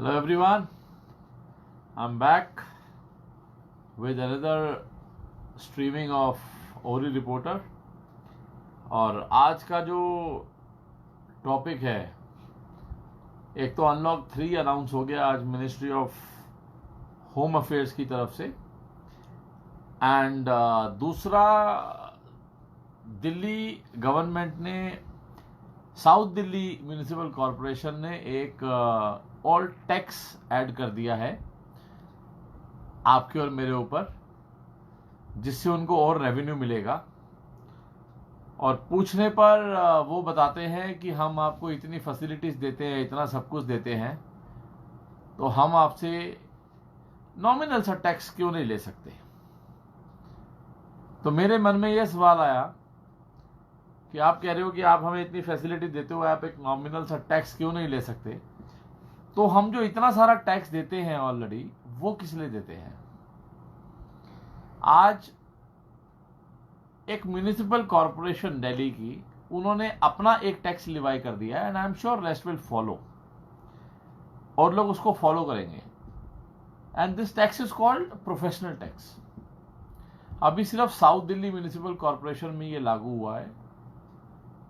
Hello everyone, I'm back with another streaming of ओरी reporter. और आज का जो टॉपिक है, एक तो अनलॉक 3 अनाउंस हो गया आज मिनिस्ट्री ऑफ होम अफेयर्स की तरफ से, एंड दूसरा दिल्ली गवर्नमेंट ने, साउथ दिल्ली म्यूनिसिपल कॉरपोरेशन ने एक और टैक्स ऐड कर दिया है आपके और मेरे ऊपर, जिससे उनको और रेवेन्यू मिलेगा। और पूछने पर वो बताते हैं कि हम आपको इतनी फैसिलिटीज देते हैं, इतना सब कुछ देते हैं, तो हम आपसे नॉमिनल सा टैक्स क्यों नहीं ले सकते। तो मेरे मन में यह सवाल आया कि आप कह रहे हो कि आप हमें इतनी फैसिलिटी देते हो, आप एक नॉमिनल सा टैक्स क्यों नहीं ले सकते। तो हम जो इतना सारा टैक्स देते हैं ऑलरेडी, वो किस लिए देते हैं। आज एक म्युनिसिपल कॉरपोरेशन दिल्ली की, उन्होंने अपना एक टैक्स लिवाई कर दिया है, and I am sure rest will follow, और लोग उसको फॉलो करेंगे। And this tax is called professional tax. अभी सिर्फ साउथ दिल्ली म्युनिसिपल कॉरपोरेशन में ये लागू हुआ है,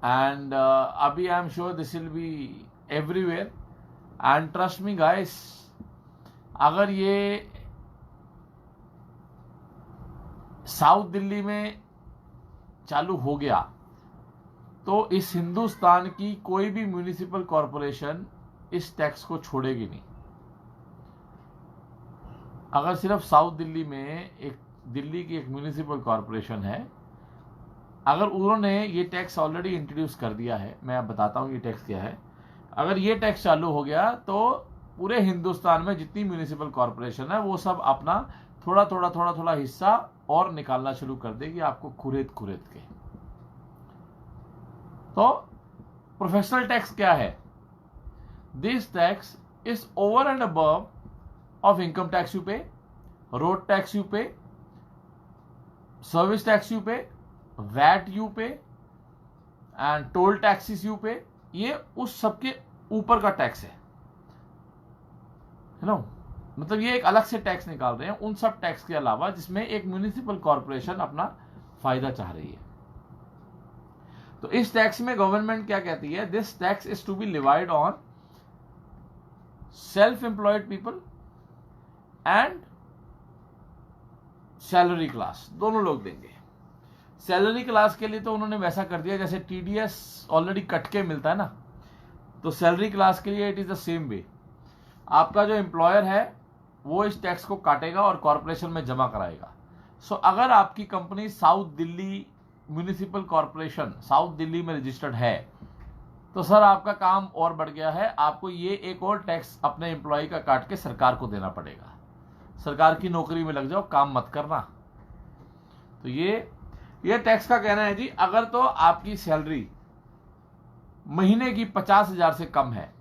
एंड अभी I am sure this will be everywhere. And trust me guys, अगर ये साउथ दिल्ली में चालू हो गया तो इस हिंदुस्तान की कोई भी म्युनिसिपल कॉरपोरेशन इस टैक्स को छोड़ेगी नहीं। अगर सिर्फ साउथ दिल्ली में एक दिल्ली की एक म्युनिसिपल कॉरपोरेशन है, अगर उन्होंने ये टैक्स ऑलरेडी इंट्रोड्यूस कर दिया है, मैं अब बताता हूं ये टैक्स क्या है। अगर ये टैक्स चालू हो गया तो पूरे हिंदुस्तान में जितनी म्युनिसिपल कॉरपोरेशन है वो सब अपना थोड़ा थोड़ा हिस्सा और निकालना शुरू कर देगी आपको खुरेद के। तो प्रोफेशनल टैक्स क्या है? This tax is over and above of income tax you पे, रोड टैक्स यू पे, सर्विस टैक्स यू पे, वैट यू पे, एंड टोल टैक्सेस यू पे। ये उस सबके ऊपर का टैक्स है नो, मतलब ये एक अलग से टैक्स निकाल रहे हैं उन सब टैक्स के अलावा जिसमें एक म्युनिसिपल कॉरपोरेशन अपना फायदा चाह रही है। तो इस टैक्स में गवर्नमेंट क्या कहती है? This tax is to be levied on self employed people and salary class, दोनों लोग देंगे। सैलरी क्लास के लिए तो उन्होंने वैसा कर दिया जैसे टीडीएस ऑलरेडी कट के मिलता है ना, तो सैलरी क्लास के लिए it is the same way. आपका जो एम्प्लॉयर है वो इस टैक्स को काटेगा और कॉर्पोरेशन में जमा कराएगा। सो अगर आपकी company south Delhi municipal corporation south Delhi में रजिस्टर्ड है, तो सर आपका काम और बढ़ गया है, आपको ये एक और टैक्स अपने एम्प्लॉय का काट के सरकार को देना पड़ेगा। सरकार की नौकरी में लग जाओ, काम मत करना। तो ये टैक्स का कहना है जी, अगर तो आपकी सैलरी महीने की 50,000 से कम है,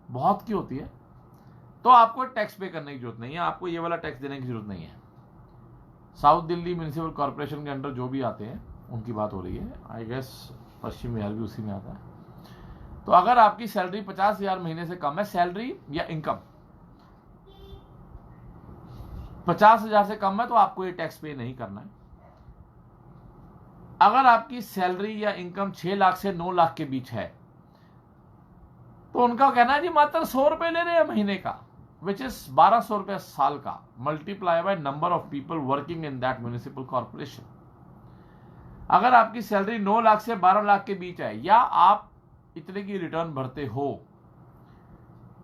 बहुत की होती है, तो आपको टैक्स पे करने की जरूरत नहीं है, आपको ये वाला टैक्स देने की जरूरत नहीं है। साउथ दिल्ली म्युनिसिपल कॉर्पोरेशन के अंडर जो भी आते हैं उनकी बात हो रही है, आई गेस पश्चिम बिहार भी उसी में आता है। तो अगर आपकी सैलरी 50,000 महीने से कम है, सैलरी या इनकम 50,000 से कम है, तो आपको ये टैक्स पे नहीं करना है। अगर आपकी सैलरी या इनकम 6 लाख से 9 लाख के बीच है, तो उनका कहना है जी मात्र 100 रुपए ले रहे हैं महीने का, विच इज 1200 रुपए साल का, multiply by number of people working in that municipal corporation. अगर आपकी सैलरी 9 लाख से 12 लाख के बीच है, या आप इतने की रिटर्न भरते हो,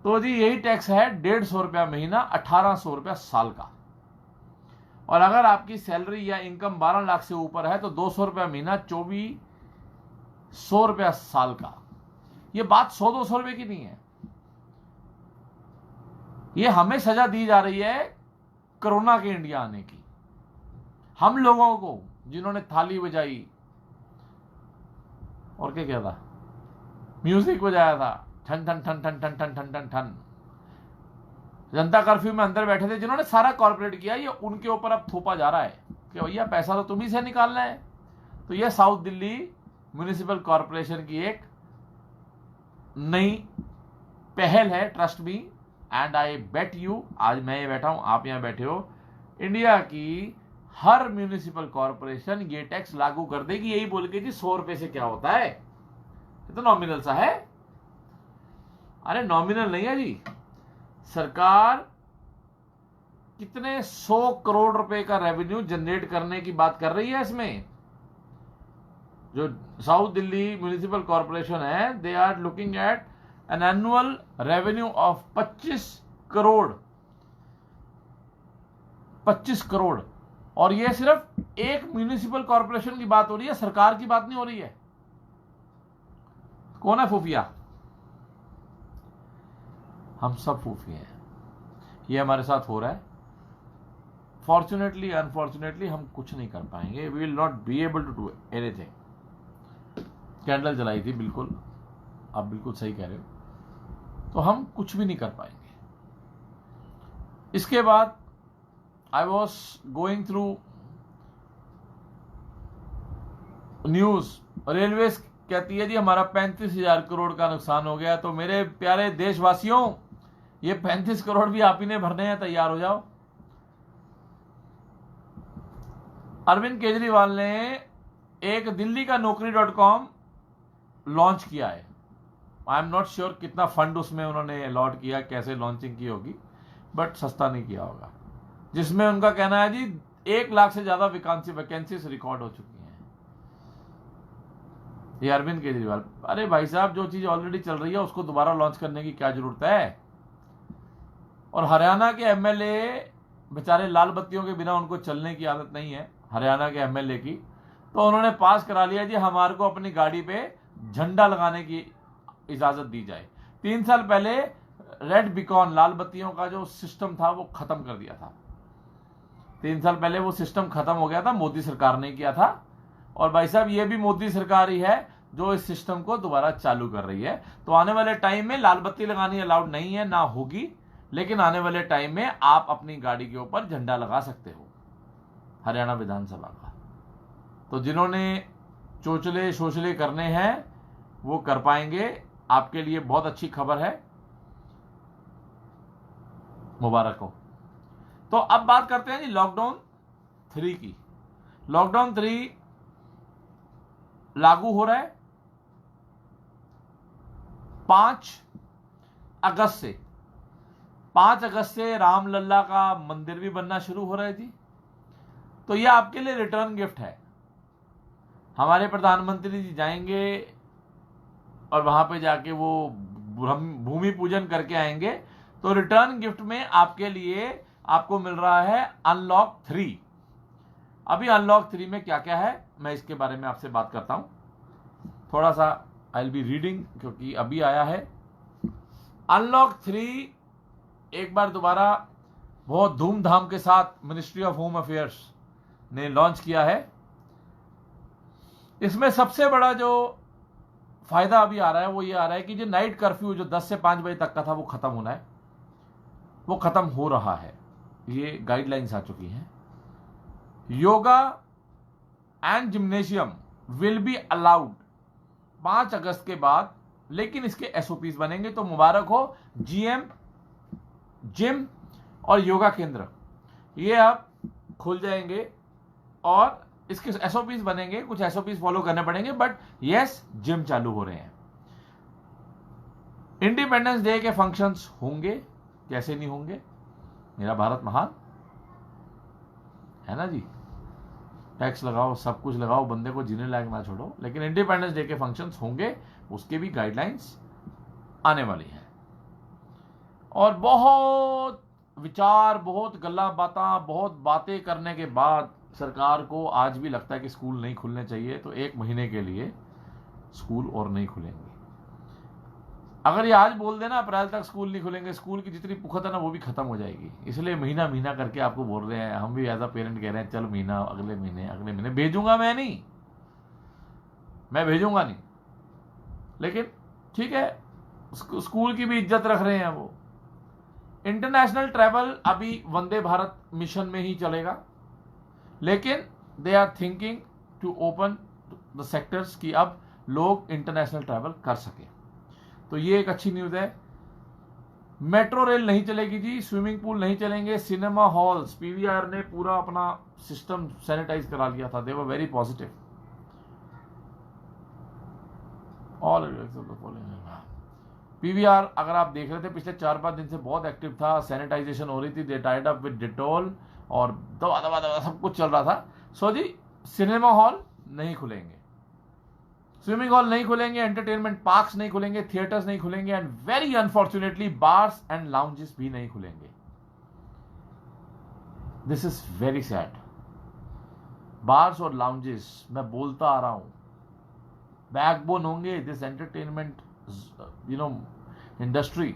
तो जी यही टैक्स है 150 रुपया महीना, 1800 रुपया साल का। और अगर आपकी सैलरी या इनकम 12 लाख से ऊपर है, तो 200 रुपया महीना, 2400 रुपया साल का। ये बात 100-200 रुपए की नहीं है, ये हमें सजा दी जा रही है कोरोना के इंडिया आने की। हम लोगों को जिन्होंने थाली बजाई और क्या था, म्यूजिक बजाया था, ठन ठन ठन ठन ठन ठन ठन ठन ठन, जनता कर्फ्यू में अंदर बैठे थे, जिन्होंने सारा कॉर्पोरेट किया, ये उनके ऊपर अब थोपा जा रहा है कि भैया पैसा तो तुम्ही से निकालना है। तो यह साउथ दिल्ली म्युनिसिपल कॉर्पोरेशन की एक नई पहल है, trust me, and I bet you, आज मैं ये बैठा हूं, आप यहां बैठे हो, इंडिया की हर म्यूनिसिपल कॉर्पोरेशन ये टैक्स लागू कर देगी, यही बोल के जी 100 रुपए से क्या होता है, ये तो नॉमिनल सा है। अरे नॉमिनल नहीं है जी, सरकार कितने 100 करोड़ रुपए का रेवेन्यू जनरेट करने की बात कर रही है इसमें। जो साउथ दिल्ली म्यूनिसिपल कॉर्पोरेशन है, they are looking at an annual revenue of 25 crore, 25 crore. और यह सिर्फ एक म्यूनिसिपल कॉर्पोरेशन की बात हो रही है, सरकार की बात नहीं हो रही है। कौन है फूफिया? हम सब फूफिया हैं। ये हमारे साथ हो रहा है। फॉर्चुनेटली अनफॉर्चुनेटली हम कुछ नहीं कर पाएंगे, we will not be able to do anything. Candle जलाई थी, बिल्कुल आप बिल्कुल सही कह रहे हो, तो हम कुछ भी नहीं कर पाएंगे। इसके बाद I was going through news, railways कहती है जी हमारा 35,000 करोड़ का नुकसान हो गया। तो मेरे प्यारे देशवासियों, ये 35 करोड़ भी आप ही ने भरने हैं, तैयार हो जाओ। अरविंद केजरीवाल ने एक दिल्ली का नौकरी.com लॉन्च किया है। आई एम नॉट श्योर कितना फंड उसमें उन्होंने अलॉट किया, कैसे लॉन्चिंग की होगी, बट सस्ता नहीं किया होगा, जिसमें उनका कहना है जी 1 लाख से ज्यादा वैकेंसीज रिकॉर्ड हो चुकी हैं। ये अरविंद केजरीवाल, अरे भाई साहब जो चीज ऑलरेडी चल रही है उसको दोबारा लॉन्च करने की क्या जरूरत है। और हरियाणा के एमएलए बेचारे लाल बत्तियों के बिना उनको चलने की आदत नहीं है, हरियाणा के एमएलए की, तो उन्होंने पास करा लिया जी हमारे को अपनी गाड़ी पे झंडा लगाने की इजाजत दी जाए। 3 साल पहले रेड बीकॉन, लाल बत्तियों का जो सिस्टम था वो खत्म कर दिया था। 3 साल पहले वो सिस्टम खत्म हो गया था, मोदी सरकार ने किया था। और भाई साहब ये भी मोदी सरकार ही है जो इस सिस्टम को दोबारा चालू कर रही है। तो आने वाले टाइम में लाल बत्ती लगानी अलाउड नहीं है, ना होगी, लेकिन आने वाले टाइम में आप अपनी गाड़ी के ऊपर झंडा लगा सकते हो, हरियाणा विधानसभा का। तो जिन्होंने चोचले शोचले करने हैं वो कर पाएंगे। आपके लिए बहुत अच्छी खबर है, मुबारक हो। तो अब बात करते हैं जी लॉकडाउन 3 की। लॉकडाउन 3 लागू हो रहा है 5 अगस्त से। 5 अगस्त से रामलला का मंदिर भी बनना शुरू हो रहा है जी। तो यह आपके लिए रिटर्न गिफ्ट है। हमारे प्रधानमंत्री जी जाएंगे और वहां पे जाके वो भूमि पूजन करके आएंगे। तो रिटर्न गिफ्ट में आपके लिए आपको मिल रहा है अनलॉक 3। अभी अनलॉक 3 में क्या क्या है मैं इसके बारे में आपसे बात करता हूं। थोड़ा सा आई विल बी रीडिंग क्योंकि अभी आया है। अनलॉक 3 एक बार दोबारा बहुत धूमधाम के साथ मिनिस्ट्री ऑफ होम अफेयर्स ने लॉन्च किया है। इसमें सबसे बड़ा जो फायदा अभी आ रहा है वो ये आ रहा है कि जो नाइट कर्फ्यू जो 10 से 5 बजे तक का था वो खत्म होना है, वो खत्म हो रहा है। ये गाइडलाइंस आ चुकी हैं। Yoga and gymnasium will be allowed 5 अगस्त के बाद, लेकिन इसके एसओपीज बनेंगे। तो मुबारक हो, जिम और योगा केंद्र ये अब खुल जाएंगे और इसके एसओपीज बनेंगे। कुछ एसओपीज फॉलो करने पड़ेंगे, बट यस जिम चालू हो रहे हैं। इंडिपेंडेंस डे के फंक्शंस होंगे, कैसे नहीं होंगे, मेरा भारत महान है ना जी। टैक्स लगाओ, सब कुछ लगाओ, बंदे को जीने लायक ना छोड़ो, लेकिन इंडिपेंडेंस डे के फंक्शंस होंगे, उसके भी गाइडलाइंस आने वाली हैं। और बहुत विचार, बहुत गल्ला बाता, बहुत बातें करने के बाद सरकार को आज भी लगता है कि स्कूल नहीं खुलने चाहिए। तो 1 महीने के लिए स्कूल और नहीं खुलेंगे। अगर ये आज बोल देना अप्रैल तक स्कूल नहीं खुलेंगे, स्कूल की जितनी पुखत है ना वो भी खत्म हो जाएगी। इसलिए महीना महीना करके आपको बोल रहे हैं, हम भी एज अ पेरेंट कह रहे हैं चल महीना, अगले महीने भेजूंगा। मैं भेजूंगा नहीं, लेकिन ठीक है, स्कूल की भी इज्जत रख रहे हैं वो। इंटरनेशनल ट्रैवल अभी वंदे भारत मिशन में ही चलेगा, लेकिन they are thinking to open the sectors कि अब लोग इंटरनेशनल ट्रैवल कर सके। तो ये एक अच्छी न्यूज है। मेट्रो रेल नहीं चलेगी जी, स्विमिंग पूल नहीं चलेंगे, सिनेमा हॉल्स, पीवीआर ने पूरा अपना सिस्टम सैनिटाइज करा लिया था, they were very positive. All PVR अगर आप देख रहे थे पिछले 4-5 दिन से बहुत एक्टिव था, सैनिटाइजेशन हो रही थी, दे टाइड अप विद डिटोल और दवा दवा दवा सब कुछ चल रहा था। सो जी सिनेमा हॉल नहीं खुलेंगे, स्विमिंग हॉल नहीं खुलेंगे, एंटरटेनमेंट पार्क्स नहीं खुलेंगे, थिएटर्स नहीं खुलेंगे, and very unfortunately bars and lounges भी नहीं खुलेंगे। This is very sad. Bars और लाउंजेस मैं बोलता आ रहा हूं बैकबोन होंगे this entertainment industry.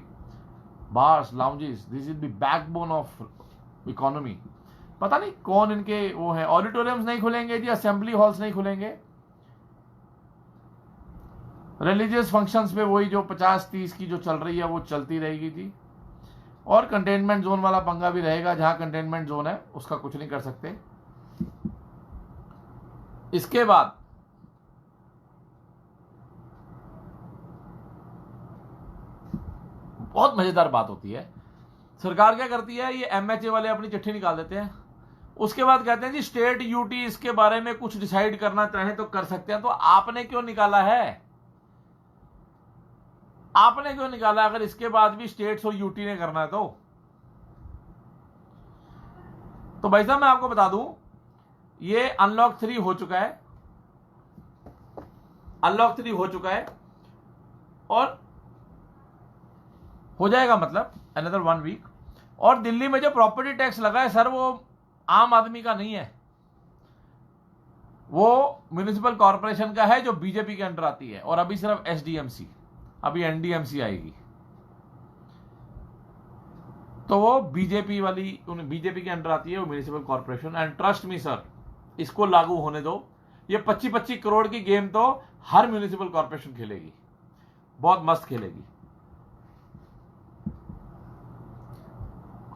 Bars lounges this is the backbone of economy. पता नहीं कौन इनके वो है। ऑडिटोरियम्स नहीं खुलेंगे जी, असेंबली हॉल्स नहीं खुलेंगे, रिलीजियस फंक्शंस पे वही जो 50-30 की जो चल रही है वो चलती रहेगी जी, और कंटेनमेंट जोन वाला पंगा भी रहेगा, जहां कंटेनमेंट जोन है उसका कुछ नहीं कर सकते। इसके बाद बहुत मजेदार बात होती है, सरकार क्या करती है, ये एमएचए वाले अपनी चिट्ठी निकाल देते हैं, उसके बाद कहते हैं जी स्टेट यूटी इसके बारे में कुछ डिसाइड करना चाहे तो कर सकते हैं। तो आपने क्यों निकाला है, आपने क्यों निकाला अगर इसके बाद भी स्टेट्स और यूटी ने करना है तो भाई साहब मैं आपको बता दूं, ये अनलॉक 3 हो चुका है, अनलॉक 3 हो चुका है और हो जाएगा मतलब अनदर 1 वीक। और दिल्ली में जो प्रॉपर्टी टैक्स लगा है सर, वो आम आदमी का नहीं है, वो म्युनिसिपल कॉर्पोरेशन का है जो बीजेपी के अंडर आती है, और अभी सिर्फ एसडीएमसी, अभी एनडीएमसी आएगी, तो वो बीजेपी वाली बीजेपी के अंडर आती है वो municipal corporation. And trust me sir, इसको लागू होने दो, ये 25-25 करोड़ की गेम तो हर म्युनिसिपल कॉर्पोरेशन खेलेगी, बहुत मस्त खेलेगी।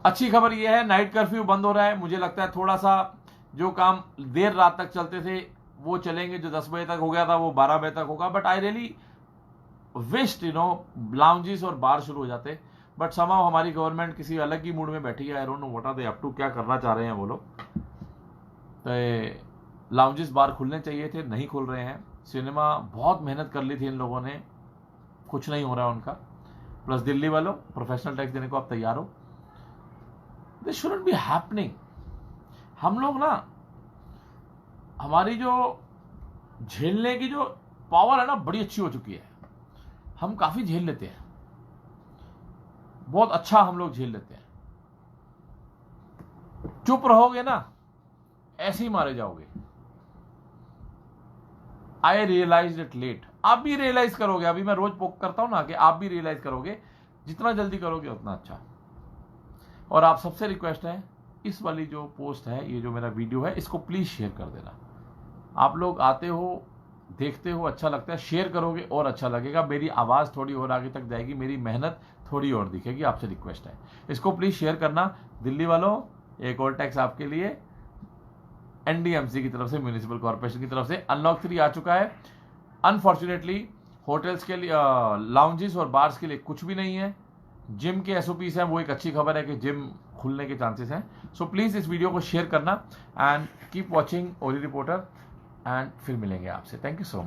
अच्छी खबर यह है नाइट कर्फ्यू बंद हो रहा है, मुझे लगता है थोड़ा सा जो काम देर रात तक चलते थे वो चलेंगे, जो 10 बजे तक हो गया था वो 12 बजे तक होगा। But I really wished lounges और बार शुरू हो जाते, बट समहाउ हमारी गवर्नमेंट किसी अलग ही मूड में बैठी है। I don't know what are they up to, क्या करना चाह रहे हैं वो लोग। तो लाउंजेस बार खुलने चाहिए थे, नहीं खुल रहे हैं। सिनेमा बहुत मेहनत कर ली थी इन लोगों ने, कुछ नहीं हो रहा है उनका। प्लस दिल्ली वालों प्रोफेशनल टैक्स देने को आप तैयार हो, दिस शुडंट बी हैपनिंग। हम लोग ना, हमारी जो झेलने की जो पावर है ना बड़ी अच्छी हो चुकी है, हम काफी झेल लेते हैं, बहुत अच्छा हम लोग झेल लेते हैं। चुप रहोगे ना ऐसे ही मारे जाओगे। आई रियलाइज इट लेट, आप भी रियलाइज करोगे, अभी मैं रोज पोक करता हूं ना कि आप भी रियलाइज करोगे, जितना जल्दी करोगे उतना अच्छा। और आप सबसे रिक्वेस्ट है, इस वाली जो पोस्ट है, ये जो मेरा वीडियो है, इसको प्लीज शेयर कर देना। आप लोग आते हो, देखते हो, अच्छा लगता है, शेयर करोगे और अच्छा लगेगा, मेरी आवाज थोड़ी और आगे तक जाएगी, मेरी मेहनत थोड़ी और दिखेगी। आपसे रिक्वेस्ट है इसको प्लीज शेयर करना। दिल्ली वालों एक और टैक्स आपके लिए, एनडीएमसी की तरफ से, म्युनिसिपल कॉर्पोरेशन की तरफ से अनलॉक 3 आ चुका है। अनफॉर्चुनेटली होटल्स के लिए, लाउंजेस और बार्स के लिए कुछ भी नहीं है। जिम के एसओपीस हैं, वो एक अच्छी खबर है कि जिम खुलने के चांसेस हैं। सो प्लीज इस वीडियो को शेयर करना एंड कीप वॉचिंग ओरी रिपोर्टर, एंड फिर मिलेंगे आपसे। Thank you so much.